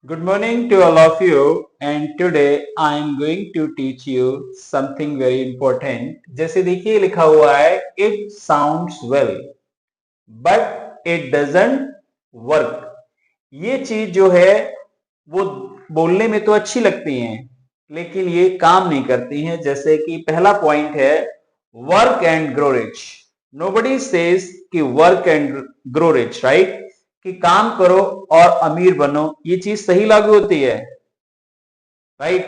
Good morning to all of you and today I am going to teach you something very important. जैसे देखिए लिखा हुआ है it sounds well but it doesn't work. ये चीज जो है वो बोलने में तो अच्छी लगती हैं लेकिन ये काम नहीं करती हैं। जैसे कि पहला पॉइंट है work and grow rich. Nobody says कि work and grow rich, right? कि काम करो और अमीर बनो, ये चीज सही लागू होती है, राइट?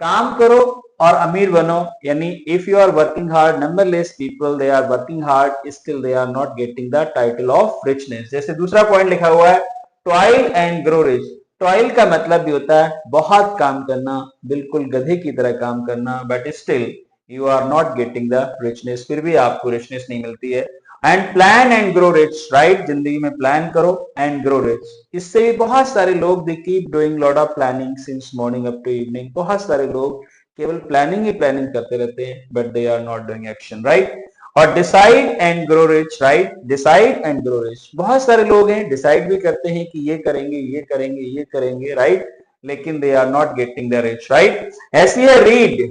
काम करो और अमीर बनो यानी if you are working hard, numberless people they are working hard still they are not getting the title of richness. जैसे दूसरा पॉइंट लिखा हुआ है toil and grow rich. Toil का मतलब भी होता है बहुत काम करना, बिल्कुल गधे की तरह काम करना, but still you are not getting the richness, फिर भी आपको रिचनेस नहीं मिलती है। And plan and grow rich, right? जिंदगी में प्लान करो एंड ग्रो रिच। इससे भी बहुत सारे लोग they keep doing lot of planning since morning up to evening. बहुत सारे लोग केवल प्लानिंग ही प्लानिंग करते रहते हैं but they are not doing action, right? और decide and grow rich, right? Decide and grow rich. बहुत सारे लोग हैं डिसाइड भी करते हैं कि ये करेंगे ये करेंगे ये करेंगे, राइट? लेकिन they are not getting the rich, right? ऐसी है read,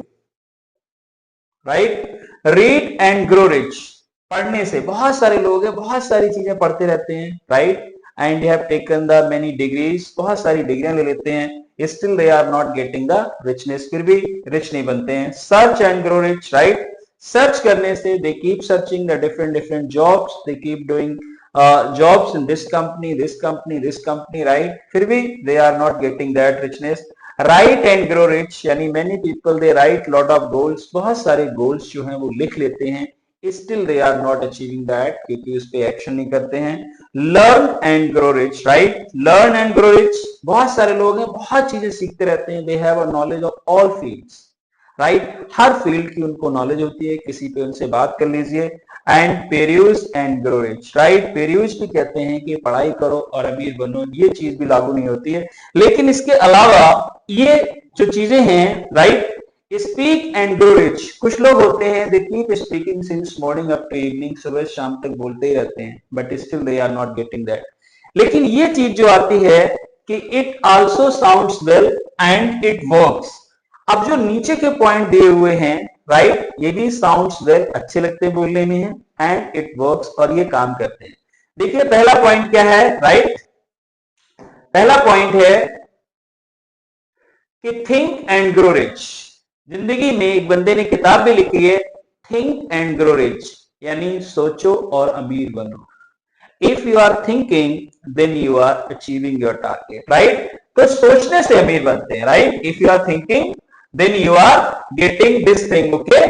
right? Read and grow rich. पढ़ने से बहुत सारे लोग हैं बहुत सारी चीजें पढ़ते रहते हैं, right? And they have taken the many degrees, बहुत सारी डिग्रियां ले लेते हैं, still they are not getting the richness, फिर भी रिच नहीं बनते हैं। Search and grow rich, right? Search करने से they keep searching the different different jobs, they keep doing jobs in this company this company this company, right? फिर भी they are not getting that richness. Write and grow rich यानी many people they write lot of goals, बहुत सारे goals जो हैं वो लिख लेते हैं, still they are not achieving that क्योंकि उस पर एक्शन नहीं करते हैं। Learn and grow rich, right? Learn and grow rich. बहुत सारे लोग हैं बहुत चीजें सीखते रहते हैं, they have a knowledge of all fields, right? हर फील्ड की उनको नॉलेज होती है, किसी पे उनसे बात कर लीजिए। And peruse and grow rich, right? Peruse भी कहते हैं कि पढ़ाई करो और अमीर बनो, ये चीज भी लागू नहीं होती है। लेकिन इसके अलावा ये जो चीजें हैं, right? Speak and grow rich. कुछ लोग होते हैं they keep speaking since morning up to evening, सुबह शाम तक बोलते ही रहते हैं but still they are not getting that. लेकिन ये चीज जो आती है कि it also sounds well and it works. अब जो नीचे के पॉइंट दिए हुए हैं, राइट? ये भी साउंड्स वेल, अच्छे लगते हैं बोलने में, है एंड इट वर्क्स, और ये काम करते हैं। देखिए पहला पॉइंट क्या है, राइट? पहला पॉइंट है कि थिंक एंड ग्रो रिच। जिंदगी में एक बंदे ने किताब भी लिखी है, थिंक एंड ग्रो रिच, यानी सोचो और अमीर बनो। If you are thinking then you are achieving your target, right? तो सोचने से अमीर बनते हैं, right? If you are thinking then you are getting this thing, okay?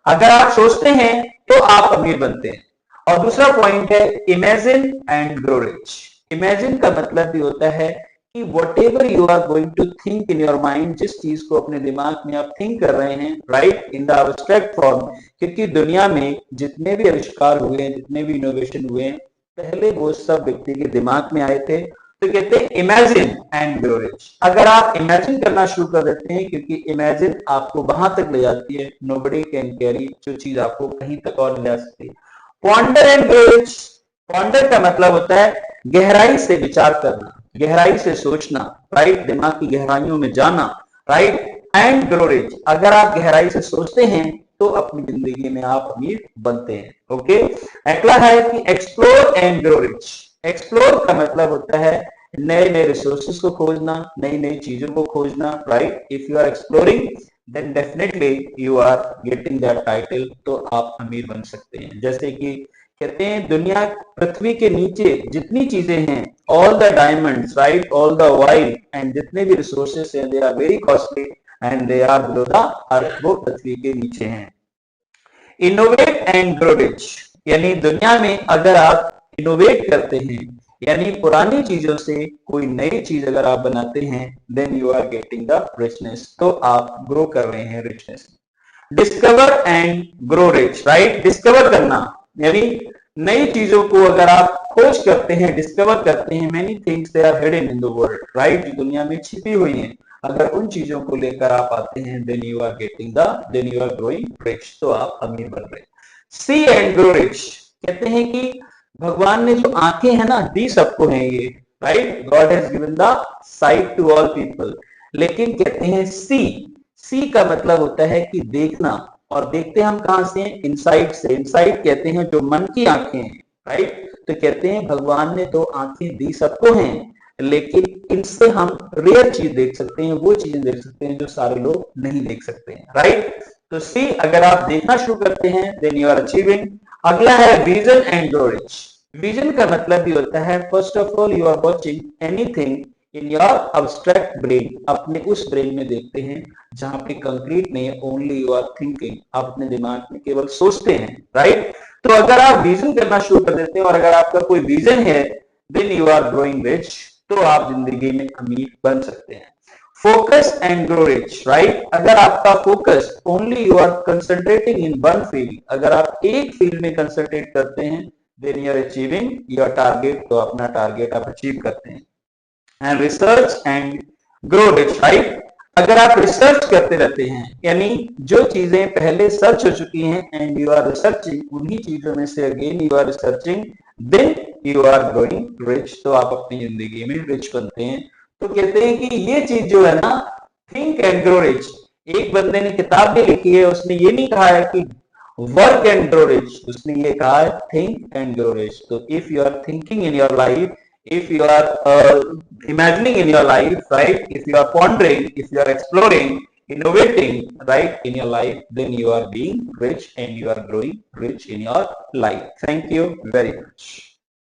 अगर आप सोचते हैं तो आप अमीर बनते हैं। और दूसरा पॉइंट है imagine and grow rich. Imagine का मतलब भी होता है कि whatever you are going to think in your mind, जिस चीज को अपने दिमाग में आप थिंक कर रहे हैं, right? In the abstract form. क्योंकि दुनिया में जितने भी आविष्कार हुए हैं, जितने भी इनोवेशन हुए हैं, पहले वो सब व्यक्ति के दिमाग में आए थे। तो कहते हैं इमेजिन एंड ग्रो रिच। अगर आप इमेजिन करना शुरू कर देते हैं, क्योंकि इमेजिन आपको वहां तक ले जाती है, नोबडी कैन कैरी, जो चीज आपको कहीं तक और ले जा सकती है। Ponder and grow rich. Ponder का मतलब होता है गहराई से विचार करना, गहराई से सोचना, राइट? दिमाग की गहराइयों में जाना, राइट? एंड ग्रो रिच, अगर आप गहराई से सोचते हैं तो अपनी जिंदगी में आप अमीर बनते हैं, ओके? अगला है कि explore and grow rich. Explore का मतलब होता है नए नए रिसोर्सेस को खोजना, नई नई चीजों को खोजना, right? If you are exploring then definitely you are getting that title, तो आप अमीर बन सकते हैं। जैसे कि कहते हैं दुनिया, पृथ्वी के नीचे जितनी चीजें हैं, all the diamonds, right? All the oil and जितने भी रिसोर्सेस हैं, they are very costly and they are below the earth, वो पृथ्वी के नीचे हैं। इनोवेट एंड ग्रो रिच, यानी दुनिया में अगर आप इनोवेट करते हैं, यानी पुरानी चीजों से कोई नई चीज अगर आप बनाते हैं, then you are getting the richness, तो आप ग्रो कर रहे हैं richness. Discover and grow rich, right? Discover करना यानी नई चीजों को अगर आप खोज करते हैं, डिस्कवर करते हैं, many things they are hidden in the world, right? जो दुनिया में छिपी हुई हैं, अगर उन चीजों को लेकर आप आते हैं, then you are getting the, then you are growing rich, तो आप अमीर बन रहे हैं। सी एंड ग्रो रिच, कहते हैं कि भगवान ने जो आंखें हैं ना, दी सबको है ये, right, God has given the sight to all people. लेकिन कहते हैं सी का मतलब होता है कि देखना, और देखते हम कहां से हैं, इनसाइट से। इनसाइट कहते हैं जो मन की आंखें हैं, राइट। तो कहते हैं भगवान ने दो आंखें दी सबको हैं, लेकिन इनसे हम रेयर चीज देख सकते हैं, वो चीजें देख सकते हैं जो सारे लोग नहीं देख सकते हैं, राइट। तो सी, अगर आप देखना शुरू करते हैं देन यू आर अचीविंग। अगला है विजन एंड ग्लोरिज। विजन का मतलब भी होता है first of all you are watching anything in your abstract brain, अपने उस ब्रेन में देखते हैं जहां पे कंक्रीट नहीं है, ओनली यू आर थिंकिंग, आप अपने दिमाग में केवल सोचते हैं, राइट। तो अगर आप विजन करना शुरू कर देते हैं और अगर आपका कोई विजन है then you are growing rich, तो आप जिंदगी में अमीर बन सकते हैं। Focus and grow rich, right. अगर आपका focus only you are concentrating in one field, अगर आप एक फील्ड में कंसंट्रेट करते हैं then you are achieving your target, तो अपना टारगेट आप अचीव करते हैं। And research and grow rich, right. अगर आप रिसर्च करते रहते हैं, यानी जो चीजें पहले सर्च हो चुकी हैं एंड यू आर रिसर्चिंग उन्हीं चीजों में से again you are researching, then you are growing rich, तो आप अपनी जिंदगी में रिच बनते हैं। तो कहते हैं कि ये चीज जो है ना, थिंक एंड ग्रो रिच, एक बंदे ने किताब भी लिखी है, उसने ये नहीं कहा है कि वर्क एंड ग्रो रिच, उसने ये कहा है थिंक एंड ग्रो रिच। तो if you are thinking in your life, if you are imagining in your life, right, if you are pondering, if you are exploring, innovating, right, in your life, then you are being rich and you are growing rich in your life. Thank you very much.